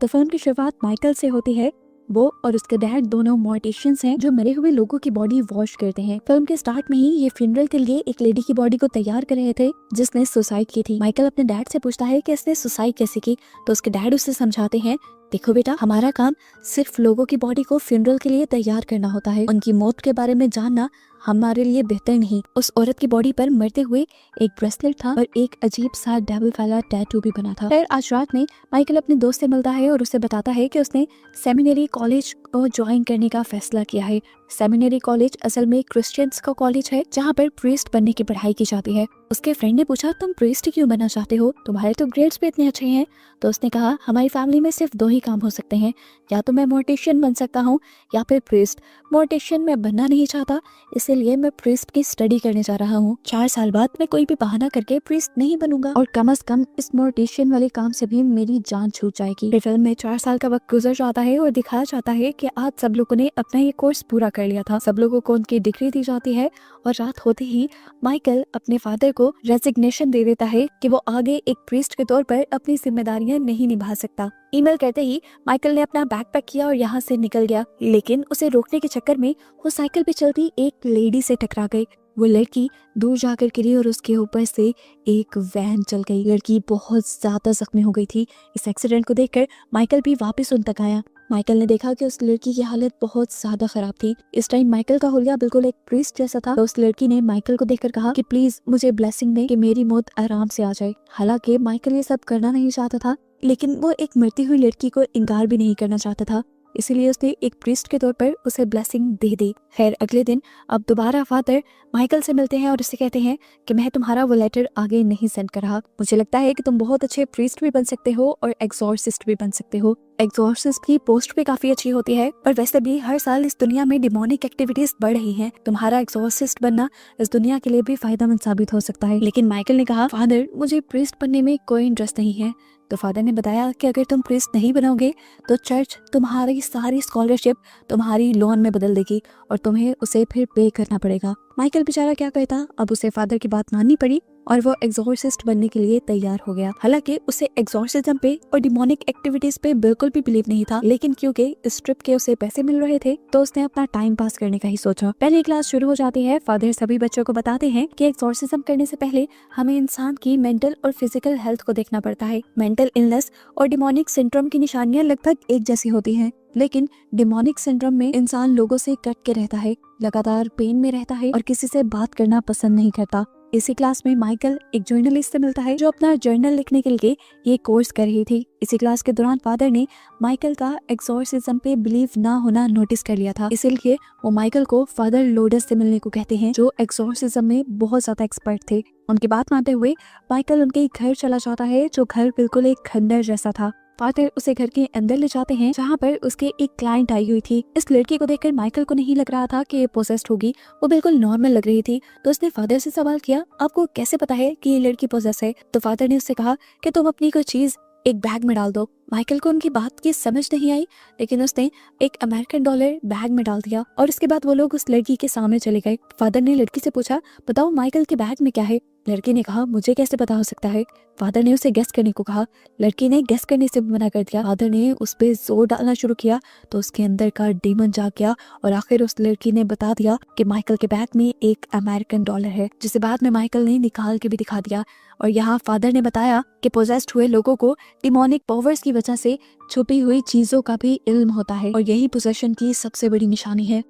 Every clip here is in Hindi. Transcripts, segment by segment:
तो फिल्म की शुरुआत माइकल से होती है। वो और उसके डैड दोनों मॉर्टिशियंस हैं जो मरे हुए लोगों की बॉडी वॉश करते हैं। फिल्म के स्टार्ट में ही ये फ्यूनरल के लिए एक लेडी की बॉडी को तैयार कर रहे थे जिसने सुसाइड की थी। माइकल अपने डैड से पूछता है कि इसने सुसाइड कैसे की, तो उसके डैड उसे समझाते हैं, देखो बेटा, हमारा काम सिर्फ लोगों की बॉडी को फ्यूनरल के लिए तैयार करना होता है, उनकी मौत के बारे में जानना हमारे लिए बेहतर नहीं। उस औरत की बॉडी पर मरते हुए एक ब्रेसलेट था और एक अजीब सा डेविल वाला टैटू भी बना था। फिर आज रात में माइकल अपने दोस्त से मिलता है और उसे बताता है कि उसने सेमिनरी कॉलेज को ज्वाइन करने का फैसला किया है। सेमिनरी कॉलेज असल में क्रिश्चियंस का कॉलेज है जहाँ पर प्रीस्ट बनने की पढ़ाई की जाती है। उसके फ्रेंड ने पूछा, तुम प्रीस्ट क्यों बनना चाहते हो, तुम्हारे तो ग्रेड्स भी इतने अच्छे हैं। तो उसने कहा, हमारी फैमिली में सिर्फ 2 ही काम हो सकते हैं, या तो मैं मोर्टिशियन बन सकता हूँ या फिर प्रीस्ट। मोर्टिशियन मैं बनना नहीं चाहता, इसीलिए मैं प्रीस्ट की स्टडी करने जा रहा हूँ। 4 साल बाद मैं कोई भी बहाना करके प्रीस्ट नहीं बनूंगा और कम से कम इस मोर्टिशियन वाले काम से भी मेरी जान छूट जाएगी। फिल्म में 4 साल का वक्त गुजर जाता है और दिखाया जाता है कि आज सब लोगों ने अपना ये कोर्स पूरा कर लिया था। सब लोगों को उनकी डिग्री दी जाती है और रात होते ही माइकल अपने फादर को रेजिग्नेशन दे देता है कि वो आगे एक प्रीस्ट के तौर पर अपनी जिम्मेदारियां नहीं निभा सकता। ईमेल करते ही माइकल ने अपना बैग पैक किया और यहाँ से निकल गया, लेकिन उसे रोकने के चक्कर में वो साइकिल पे चलती एक लेडी से टकरा गई। वो लड़की दूर जाकर गिरी और उसके ऊपर से एक वैन चल गई। लड़की बहुत ज्यादा जख्मी हो गई थी। इस एक्सीडेंट को देखकर माइकल भी वापस उन तक आया। माइकल ने देखा कि उस लड़की की हालत बहुत ज्यादा खराब थी। इस टाइम माइकल का हुलिया बिल्कुल एक प्रीस्ट जैसा था। तो उस लड़की ने माइकल को देखकर कहा कि प्लीज मुझे ब्लेसिंग दे कि मेरी मौत आराम से आ जाए। हालांकि माइकल ये सब करना नहीं चाहता था, लेकिन वो एक मरती हुई लड़की को इनकार भी नहीं करना चाहता था, इसीलिए उसने एक प्रीस्ट के तौर पर उसे ब्लेसिंग दे दी। खैर अगले दिन अब दोबारा फादर माइकल से मिलते हैं और उससे कहते हैं कि मैं तुम्हारा वो लेटर आगे नहीं सेंड कर रहा। मुझे लगता है कि तुम बहुत अच्छे प्रीस्ट भी बन सकते हो और एग्जॉर्सिस्ट भी बन सकते हो। एग्जॉर्सिस्ट की पोस्ट भी काफी अच्छी होती है और वैसे भी हर साल इस दुनिया में डिमोनिक एक्टिविटीज बढ़ रही हैं। तुम्हारा एग्जॉर्सिस्ट बनना इस दुनिया के लिए भी फायदेमंद साबित हो सकता है। लेकिन माइकल ने कहा, फादर मुझे प्रीस्ट बनने में कोई इंटरेस्ट नहीं है। तो फादर ने बताया कि अगर तुम प्रीस्ट नहीं बनोगे तो चर्च तुम्हारी सारी स्कॉलरशिप तुम्हारी लोन में बदल देगी और तुम्हें उसे फिर पे करना पड़ेगा। माइकल बेचारा क्या करता, अब उसे फादर की बात माननी पड़ी और वो एग्जॉर्सिस्ट बनने के लिए तैयार हो गया। हालांकि उसे एग्जॉर्सिज्म पे और डिमोनिक एक्टिविटीज पे बिल्कुल भी बिलीव नहीं था, लेकिन क्योंकि इस ट्रिप के उसे पैसे मिल रहे थे तो उसने अपना टाइम पास करने का ही सोचा। पहली क्लास शुरू हो जाती है। फादर सभी बच्चों को बताते हैं कि एग्जॉर्सिज्म करने से पहले हमें इंसान की मेंटल और फिजिकल हेल्थ को देखना पड़ता है। मेंटल इलनेस और डिमोनिक सिंड्रोम की निशानियां लगभग एक जैसी होती हैं, लेकिन डिमोनिक सिंड्रोम में इंसान लोगों से कट के रहता है, लगातार पेन में रहता है और किसी से बात करना पसंद नहीं करता। इसी क्लास में माइकल एक जर्नलिस्ट से मिलता है जो अपना जर्नल लिखने के लिए ये कोर्स कर रही थी। इसी क्लास के दौरान फादर ने माइकल का एग्जॉर्सिज्म पे बिलीव ना होना नोटिस कर लिया था, इसीलिए वो माइकल को फादर लोडस से मिलने को कहते हैं जो एग्जॉर्सिज्म में बहुत ज्यादा एक्सपर्ट थे। उनकी बात मानते हुए माइकल उनके घर चला जाता है, जो घर बिल्कुल एक खंडर जैसा था। फादर उसे घर के अंदर ले जाते हैं जहाँ पर उसके एक क्लाइंट आई हुई थी। इस लड़की को देखकर माइकल को नहीं लग रहा था कि ये पोजेस्ड होगी, वो बिल्कुल नॉर्मल लग रही थी। तो उसने फादर से सवाल किया, आपको कैसे पता है कि ये लड़की पोजेस है? तो फादर ने उससे कहा कि तुम अपनी कोई चीज एक बैग में डाल दो। माइकल को उनकी बात की समझ नहीं आई, लेकिन उसने एक अमेरिकन डॉलर बैग में डाल दिया और इसके बाद वो लोग उस लड़की के सामने चले गए। फादर ने लड़की से पूछा, बताओ माइकल के बैग में क्या है? लड़की ने कहा, मुझे कैसे पता हो सकता है? फादर ने उसे गेस करने को कहा। लड़की ने गेस करने से मना कर दिया। फादर ने उस पे जोर डालना शुरू किया तो उसके अंदर का डीमन जाग गया और आखिर उस लड़की ने बता दिया कि माइकल के बैग में एक अमेरिकन डॉलर है, जिसे बाद में माइकल ने निकाल के भी दिखा दिया। और यहाँ फादर ने बताया कि पोजेस्ड हुए लोगों को डिमोनिक पावर्स की वजह से छुपी हुई चीजों का भी इल्म होता है और यही पोजेशन की सबसे बड़ी निशानी है।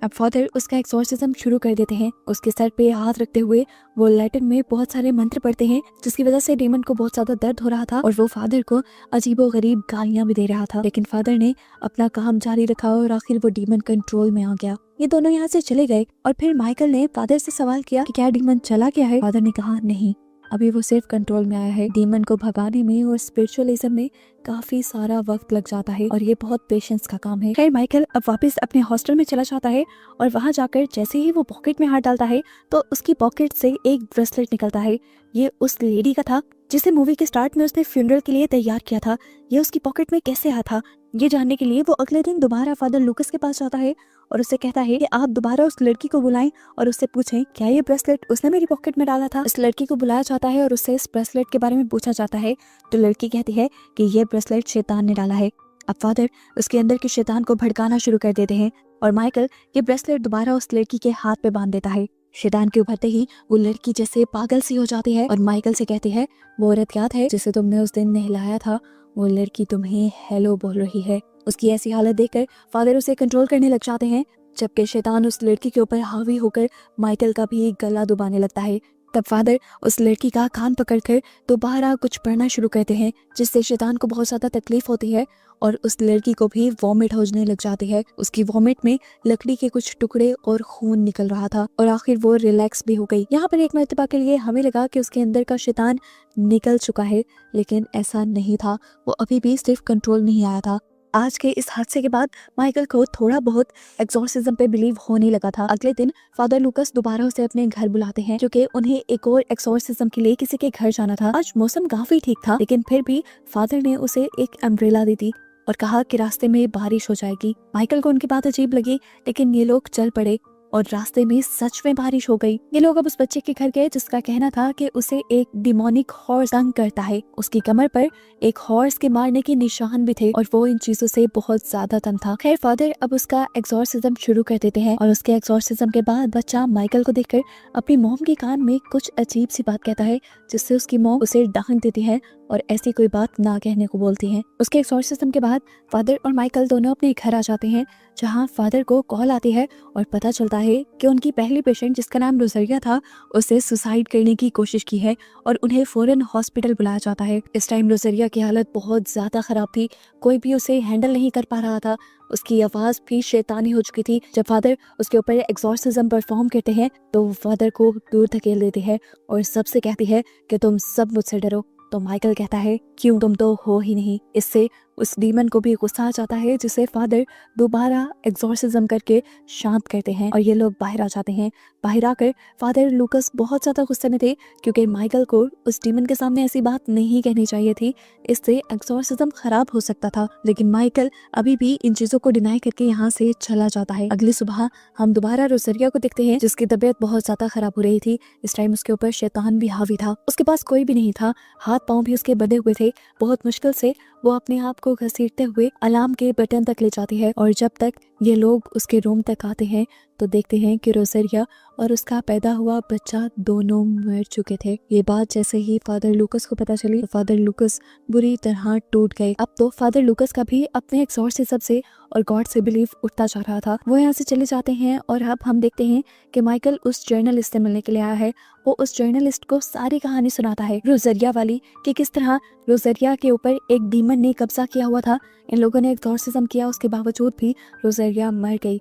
अब फादर उसका एक्सॉर्सिज्म शुरू कर देते हैं। उसके सर पे हाथ रखते हुए वो लैटिन में बहुत सारे मंत्र पढ़ते हैं, जिसकी वजह से डीमन को बहुत ज्यादा दर्द हो रहा था और वो फादर को अजीबोगरीब गालियां भी दे रहा था। लेकिन फादर ने अपना काम जारी रखा और आखिर वो डीमन कंट्रोल में आ गया। ये दोनों यहाँ से चले गए और फिर माइकल ने फादर से सवाल किया कि क्या डीमन चला गया है? फादर ने कहा, नहीं, अभी वो सिर्फ कंट्रोल में आया है। डीमन को भगाने में और स्पिरिचुअलिज्म में काफी सारा वक्त लग जाता है और ये बहुत पेशेंस का काम है। खैर माइकल अब वापस अपने हॉस्टल में चला जाता है और वहां जाकर जैसे ही वो पॉकेट में हाथ डालता है तो उसकी पॉकेट से एक ब्रेसलेट निकलता है। ये उस लेडी का था जिसे मूवी के स्टार्ट में उसने फ्यूनरल के लिए तैयार किया था, ये उसकी पॉकेट में कैसे आया था, ये जानने के लिए वो अगले दिन दोबारा फादर लूकस के पास जाता है और उससे कहता है कि आप दोबारा उस लड़की को बुलाएं और उससे पूछें क्या ये ब्रेसलेट उसने मेरी पॉकेट में डाला था। इस लड़की को बुलाया जाता है और उससे इस ब्रेसलेट के बारे में पूछा जाता है, तो लड़की कहती है कि ये ब्रेसलेट शैतान ने डाला है। अब फादर उसके अंदर के शैतान को भड़काना शुरू कर देते हैं और माइकल ये ब्रेसलेट दोबारा उस लड़की के हाथ पे बांध देता है। शैतान के उभरते ही वो लड़की जैसे पागल सी हो जाती है और माइकल से कहती है, वो औरत याद है जिसे तुमने उस दिन नहलाया था, वो लड़की तुम्हें हेलो बोल रही है। उसकी ऐसी हालत देखकर फादर उसे कंट्रोल करने लग जाते हैं, जबकि शैतान उस लड़की के ऊपर हावी होकर माइकल का भी गला दबाने लगता है। तब फादर उस लड़की का कान पकड़कर दोबारा कुछ पढ़ना शुरू करते हैं, जिससे शैतान को बहुत ज्यादा तकलीफ होती है और उस लड़की को भी वॉमिट होने लग जाती है। उसकी वॉमिट में लकड़ी के कुछ टुकड़े और खून निकल रहा था और आखिर वो रिलैक्स भी हो गई। यहाँ पर एक मर्तबा के लिए हमें लगा कि उसके अंदर का शैतान निकल चुका है, लेकिन ऐसा नहीं था, वो अभी भी सिर्फ कंट्रोल नहीं आया था। आज के इस हादसे के बाद माइकल को थोड़ा बहुत एक्सॉर्सिज्म पे बिलीव होने लगा था। अगले दिन फादर लूकस दोबारा उसे अपने घर बुलाते हैं, क्योंकि उन्हें एक और एक्सॉर्सिज्म के लिए किसी के घर जाना था। आज मौसम काफी ठीक था, लेकिन फिर भी फादर ने उसे एक अम्ब्रेला दी थी और कहा कि रास्ते में बारिश हो जाएगी। माइकल को उनकी बात अजीब लगी, लेकिन ये लोग चल पड़े और रास्ते में सच में बारिश हो गई। ये लोग अब उस बच्चे के घर गए जिसका कहना था कि उसे एक डिमोनिक हॉर्स तंग करता है। उसकी कमर पर एक हॉर्स के मारने के निशान भी थे और वो इन चीजों से बहुत ज्यादा तंग था। खैर फादर अब उसका एक्सॉर्सिज्म शुरू कर देते हैं और उसके एक्सॉर्सिज्म के बाद बच्चा माइकल को देखकर अपनी मॉम के कान में कुछ अजीब सी बात कहता है, जिससे उसकी मॉम उसे डांट देती है और ऐसी कोई बात ना कहने को बोलती हैं। उसके एक्सॉर्सिज्म के बाद फादर और माइकल दोनों अपने घर आ जाते हैं, जहां फादर को कॉल आती है और पता चलता है कि उनकी पहली पेशेंट जिसका नाम रोजरिया था, उसे सुसाइड करने की कोशिश की है और उन्हें फौरन हॉस्पिटल बुलाया जाता है। इस टाइम रोजरिया की हालत बहुत ज्यादा खराब थी, कोई भी उसे हैंडल नहीं कर पा रहा था, उसकी आवाज भी शैतानी हो चुकी थी। जब फादर उसके ऊपर एक्सॉर्सिज्म परफॉर्म करते हैं तो फादर को दूर धकेल देते हैं और सबसे कहती है कि तुम सब मुझसे डरो। तो माइकल कहता है, क्यों, तुम तो हो ही नहीं। इससे उस डीमन को भी गुस्सा आ जाता है, जिसे फादर दोबारा एक्सॉर्सिज्म करके शांत करते हैं और ये लोग बाहर आ जाते हैं। बाहर आकर फादर लूकस बहुत ज्यादा गुस्से में थे, क्योंकि माइकल को उस डीमन के सामने ऐसी बात नहीं कहनी चाहिए थी, इससे एक्सॉर्सिज्म खराब हो सकता था। लेकिन माइकल अभी भी इन चीजों को डिनाई करके यहाँ से चला जाता है। अगली सुबह हम दोबारा रोजरिया को देखते हैं, जिसकी तबीयत बहुत ज्यादा खराब हो रही थी। इस टाइम उसके ऊपर शैतान भी हावी था, उसके पास कोई भी नहीं था, हाथ पांव भी उसके बंधे हुए थे। बहुत मुश्किल से वो अपने आप को घसीटते हुए अलार्म के बटन तक ले जाती है और जब तक ये लोग उसके रूम तक आते हैं तो देखते हैं कि रोजरिया और उसका पैदा हुआ बच्चा दोनों मर चुके थे। ये बात जैसे ही फादर लूकस को पता चली तो फादर लूकस बुरी तरह टूट गए। अब तो फादर लूकस का भी अपने एक्सॉर्सिज्म से और गॉड से बिलीफ उठता जा रहा था। वो यहाँ से चले जाते हैं और अब हम देखते हैं कि माइकल उस जर्नलिस्ट से मिलने के लिए आया है। वो उस जर्नलिस्ट को सारी कहानी सुनाता है रोजरिया वाली, कि किस तरह रोजरिया के ऊपर एक डीमन ने कब्जा किया हुआ था। इन लोगों ने एक्सॉर्सिज्म किया, उसके बावजूद भी रोजरिया मर गई।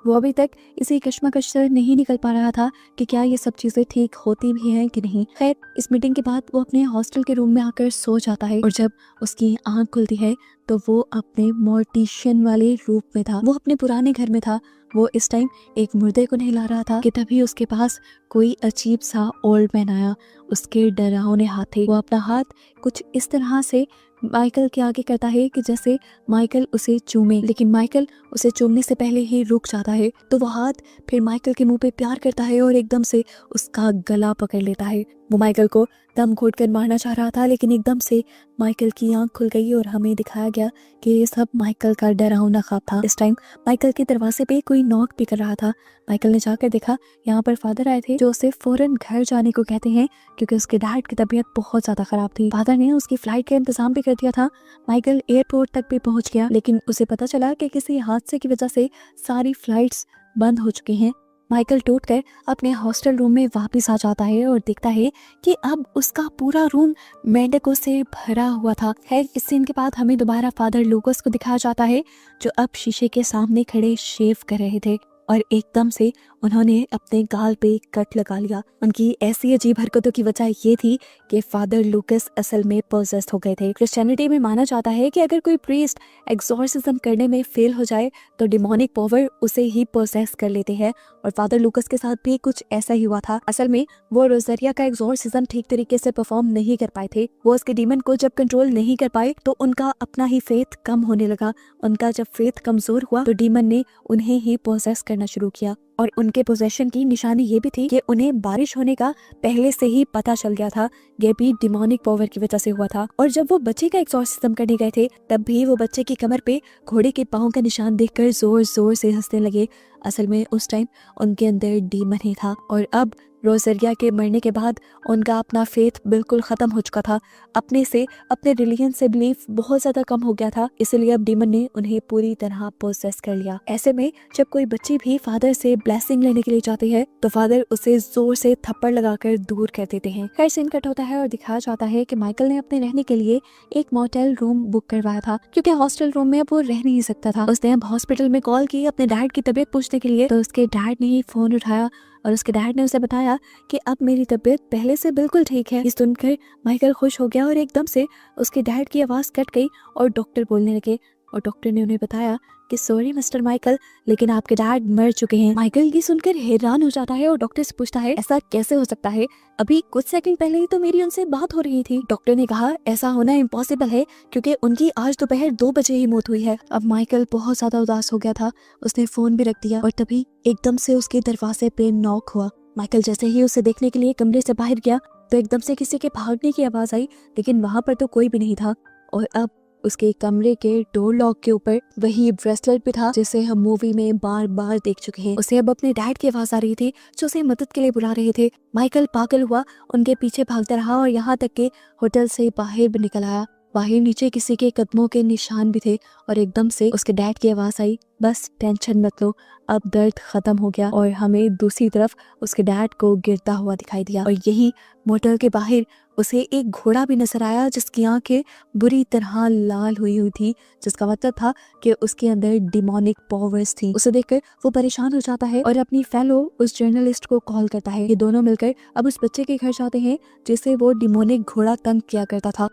वो अभी तक इसी कश्मकश से नहीं निकल पा रहा था कि क्या ये सब चीजें ठीक होती भी हैं कि नहीं। खैर इस मीटिंग के बाद वो अपने हॉस्टल के रूम में आकर सो जाता है और जब उसकी आंख खुलती है तो वो अपने मोर्टिशियन वाले रूप में था। वो अपने पुराने घर में था। वो इस टाइम एक मुर्दे को नहला रहा था कि तभी उसके पास कोई अजीब सा ओल्ड मैन आया। उसके डरावने हाथ थे। वो अपना हाथ कुछ इस तरह से माइकल के आगे करता है कि जैसे माइकल उसे चूमे, लेकिन माइकल उसे चूमने से पहले ही रुक जाता है। तो वो हाथ फिर माइकल के मुंह पे प्यार करता है और एकदम से उसका गला पकड़ लेता है। वो माइकल को दम घोट कर मारना चाह रहा था, लेकिन एकदम से माइकल की आंख खुल गई और हमें दिखाया गया कि ये सब माइकल का डरावना ख्वाब था। इस टाइम माइकल के दरवाजे पे कोई नॉक भी कर रहा था। माइकल ने जाकर देखा, यहाँ पर फादर आए थे जो उसे फौरन घर जाने को कहते हैं, क्योंकि उसके डैड की तबीयत बहुत ज्यादा खराब थी। फादर ने उसकी फ्लाइट का इंतजाम भी कर दिया था। माइकल एयरपोर्ट तक भी पहुंच गया, लेकिन उसे पता चला कि किसी हादसे की वजह से सारी फ्लाइट्स बंद हो चुकी हैं। माइकल टूटकर अपने हॉस्टल रूम में वापस आ जाता है और देखता है कि अब उसका पूरा रूम मेंढकों से भरा हुआ था। खैर इस सीन के बाद हमें दोबारा फादर लूकस को दिखाया जाता है, जो अब शीशे के सामने खड़े शेव कर रहे थे और एकदम से उन्होंने अपने गाल पे कट लगा लिया। उनकी ऐसी अजीब हरकतों की वजह ये थी कि फादर लूकस असल में पोजेस्ड हो गए थे। क्रिश्चियनिटी में माना जाता है कि अगर कोई प्रीस्ट एक्सॉर्सिज्म करने में फेल हो जाए तो डिमोनिक पावर उसे ही पोसेस कर लेते हैं, और फादर लूकस के साथ भी कुछ ऐसा ही हुआ था। असल में वो रोजरिया का एक्सॉर्सिज्म ठीक तरीके से परफॉर्म नहीं कर पाए थे। वो उसके डीमन को जब कंट्रोल नहीं कर पाए तो उनका अपना ही फेथ कम होने लगा। उनका जब फेथ कमजोर हुआ तो डीमन ने उन्हें ही पोसेस करना शुरू किया, और उनके पोजेशन की निशानी ये भी थी कि उन्हें बारिश होने का पहले से ही पता चल गया था। ये भी डिमोनिक पावर की वजह से हुआ था। और जब वो बच्चे का एक्सॉर्सिज्म करने गए थे तब भी वो बच्चे की कमर पे घोड़े के पाँव का निशान देखकर जोर जोर से हंसने लगे। असल में उस टाइम उनके अंदर डीमन ही था, और अब रोजरिया के मरने के बाद उनका अपना फेथ बिल्कुल खत्म हो चुका था। अपने रिलीजन से बिलीफ बहुत ज्यादा कम हो गया था, इसलिए अब डीमन ने उन्हें पूरी तरह पोसेस कर लिया। ऐसे में जब कोई बच्ची भी फादर से ब्लेसिंग लेने के लिए जाती है तो फादर उसे जोर से थप्पड़ लगाकर दूर कर देते हैं। खैर सीन कट होता है और दिखाया जाता है कि माइकल ने अपने रहने के लिए एक मोटेल रूम बुक करवाया था, क्योंकि हॉस्टल रूम में अब वो रह नहीं सकता था। उसने अब हॉस्पिटल में कॉल की अपने डैड की तबीयत पूछने के लिए, तो उसके डैड ने ही फोन उठाया और उसके डैड ने उसे बताया कि अब मेरी तबीयत पहले से बिल्कुल ठीक है। ये सुनकर माइकल खुश हो गया और एकदम से उसके डैड की आवाज कट गई और डॉक्टर बोलने लगे, और डॉक्टर ने उन्हें बताया कि सॉरी मिस्टर माइकल, लेकिन आपके डैड मर चुके हैं। माइकल ये सुनकर हैरान हो जाता है और डॉक्टर से पूछता है ऐसा कैसे हो सकता है, अभी कुछ सेकंड पहले ही तो मेरी उनसे बात हो रही थी। डॉक्टर ने कहा ऐसा होना इम्पॉसिबल है क्योंकि उनकी आज दोपहर 2 बजे ही मौत हुई है। अब माइकल बहुत ज्यादा उदास हो गया था, उसने फोन भी रख दिया और तभी एकदम से उसके दरवाजे पे नॉक हुआ। माइकल जैसे ही उसे देखने के लिए कमरे से बाहर गया तो एकदम से किसी के भागने की आवाज आई, लेकिन वहां पर तो कोई भी नहीं था, और अब उसके कमरे के डोर लॉक के ऊपर वही ब्रेसलेट भी था जिसे हम मूवी में बार बार देख चुके हैं। उसे अब अपने डैड की आवाज आ रही थी जो उसे मदद के लिए बुला रहे थे। माइकल पागल हुआ, उनके पीछे भागता रहा और यहाँ तक के होटल से बाहर भी निकल आया। बाहर नीचे किसी के कदमों के निशान भी थे, और एकदम से उसके डैड की आवाज आई, बस टेंशन मत लो, अब दर्द खत्म हो गया। और हमें दूसरी तरफ उसके डैड को गिरता हुआ दिखाई दिया, और यही मोटर के बाहर उसे एक घोड़ा भी नजर आया जिसकी आंखें बुरी तरह लाल हुई थी, जिसका मतलब था कि उसके अंदर डिमोनिक पावर्स थी। उसे देखकर वो परेशान हो जाता है और अपनी फेलो उस जर्नलिस्ट को कॉल करता है। ये दोनों मिलकर अब उस बच्चे के घर जाते हैं जिसे वो डिमोनिक घोड़ा तंग किया करता था।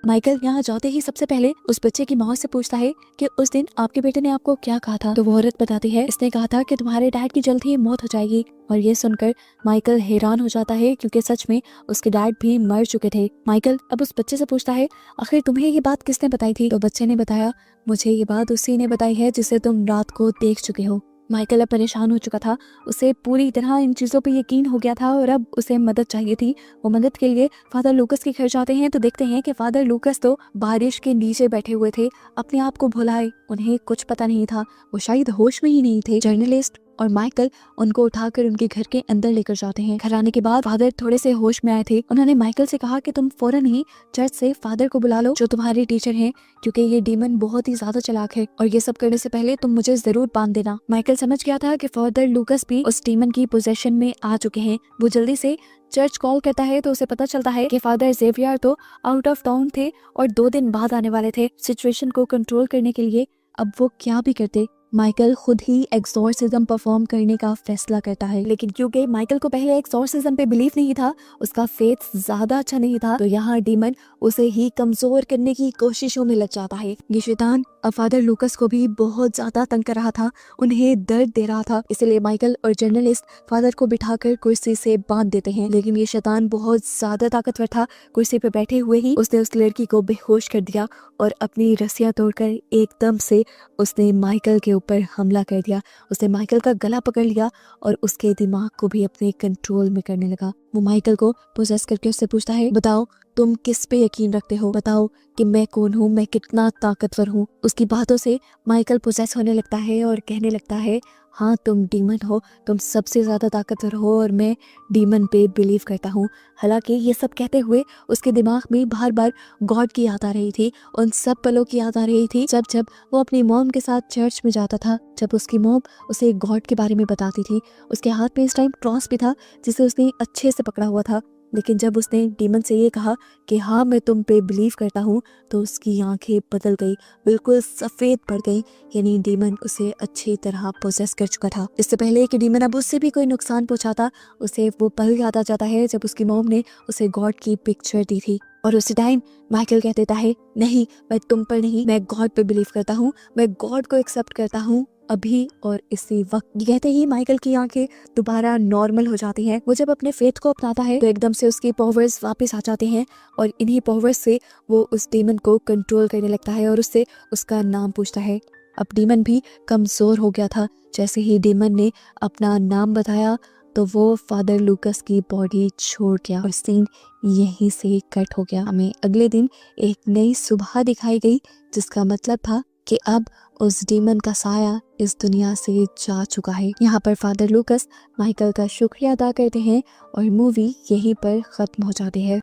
माइकल यहाँ जाते ही सबसे पहले उस बच्चे की माँ से पूछता है कि उस दिन आपके बेटे ने आपको क्या कहा था। तो वो औरत बताती है इसने कहा था कि तुम्हारे डैड की जल्द ही मौत हो जाएगी। और ये सुनकर माइकल हैरान हो जाता है क्योंकि सच में उसके डैड भी मर चुके थे। माइकल अब उस बच्चे से पूछता है आखिर तुम्हें ये बात किसने बताई थी। तो बच्चे ने बताया मुझे ये बात उसी ने बताई है जिसे तुम रात को देख चुके हो। माइकल अब परेशान हो चुका था, उसे पूरी तरह इन चीजों पे यकीन हो गया था और अब उसे मदद चाहिए थी। वो मदद के लिए फादर लूकस के घर जाते हैं तो देखते हैं कि फादर लूकस तो बारिश के नीचे बैठे हुए थे, अपने आप को भुलाए, उन्हें कुछ पता नहीं था, वो शायद होश में ही नहीं थे। जर्नलिस्ट और माइकल उनको उठाकर उनके घर के अंदर लेकर जाते हैं। घर आने के बाद फादर थोड़े से होश में आए थे। उन्होंने माइकल से कहा कि तुम फौरन ही चर्च से फादर को बुला लो जो तुम्हारे टीचर हैं, क्योंकि ये डीमन बहुत ही ज्यादा चालाक है और ये सब करने से पहले तुम मुझे जरूर बांध देना। माइकल समझ गया था कि फादर लूकस भी उस डीमन की पोजेशन में आ चुके हैं। वो जल्दी से चर्च कॉल करता है तो उसे पता चलता है कि फादर जेवियर तो आउट ऑफ टाउन थे और 2 दिन बाद आने वाले थे। सिचुएशन को कंट्रोल करने के लिए अब वो क्या भी करते, माइकल खुद ही एक्सॉर्सिज्म परफॉर्म करने का फैसला करता है। लेकिन क्योंकि माइकल को पहले एक्सॉर्सिज्म पे बिलीफ नहीं था, उसका फेथ ज्यादा अच्छा नहीं था, तो यहाँ डीमन उसे ही कमजोर करने की कोशिशों में लग जाता है। ये शैतान अब फादर लूकस को भी बहुत ज्यादा तंग कर रहा था, उन्हें दर्द दे रहा था, इसलिए माइकल और जर्नलिस्ट फादर को बिठाकर कुर्सी से बांध देते हैं। लेकिन ये शैतान बहुत ज्यादा ताकतवर था, कुर्सी पे बैठे हुए ही उसने उस लड़की को बेहोश कर दिया और अपनी रस्सियां तोड़कर एकदम से उसने माइकल के ऊपर हमला कर दिया। उसने माइकल का गला पकड़ लिया और उसके दिमाग को भी अपने कंट्रोल में करने लगा। वो माइकल को पोजेस करके उससे पूछता है बताओ तुम किस पे यकीन रखते हो, बताओ कि मैं कौन हूँ, मैं कितना ताकतवर हूँ। उसकी बातों से माइकल पोजेस होने लगता है और कहने लगता है हाँ तुम डीमन हो, तुम सबसे ज्यादा ताकतवर हो और मैं डीमन पे बिलीव करता हूँ। हालांकि ये सब कहते हुए उसके दिमाग में बार बार गॉड की याद आ रही थी, उन सब पलों की याद आ रही थी जब जब वो अपनी मॉम के साथ चर्च में जाता था, जब उसकी मॉम उसे गॉड के बारे में बताती थी। उसके हाथ में इस टाइम क्रॉस भी था जिसे उसने अच्छे से पकड़ा हुआ था। लेकिन जब उसने डीमन से ये कहा कि हाँ मैं तुम पे बिलीव करता हूँ, तो उसकी आंखें बदल गई, बिल्कुल सफ़ेद पड़ गई। यानी डीमन उसे अच्छी तरह पोसेस कर चुका था। इससे पहले कि डीमन अब उससे भी कोई नुकसान पहुंचाता, उसे वो पल याद आ जाता है जब उसकी मॉम ने उसे गॉड की पिक्चर दी थी। और उसी टाइम माइकल कह देता है, नहीं मैं तुम पर नहीं, मैं गॉड पे बिलीव करता हूँ, मैं गॉड को एक्सेप्ट करता हूँ अभी और इसी वक्त। ये कहते ही माइकल की आंखें दोबारा नॉर्मल हो जाती हैं। वो जब अपने फेथ को अपनाता है तो एकदम से उसकी पावर्स वापस आ जाते हैं और इन्हीं पावर्स से वो उस डीमन को कंट्रोल करने लगता है और उससे उसका नाम पूछता है। अब डीमन भी कमजोर हो गया था। जैसे ही डीमन ने अपना नाम बताया तो वो फादर लूकस की बॉडी छोड़ गया और सीन यहीं से कट हो गया। हमें अगले दिन एक नई सुबह दिखाई गई, जिसका मतलब था कि अब उस डीमन का साया इस दुनिया से जा चुका है। यहाँ पर फादर लूकस माइकल का शुक्रिया अदा करते हैं और मूवी यहीं पर खत्म हो जाती है।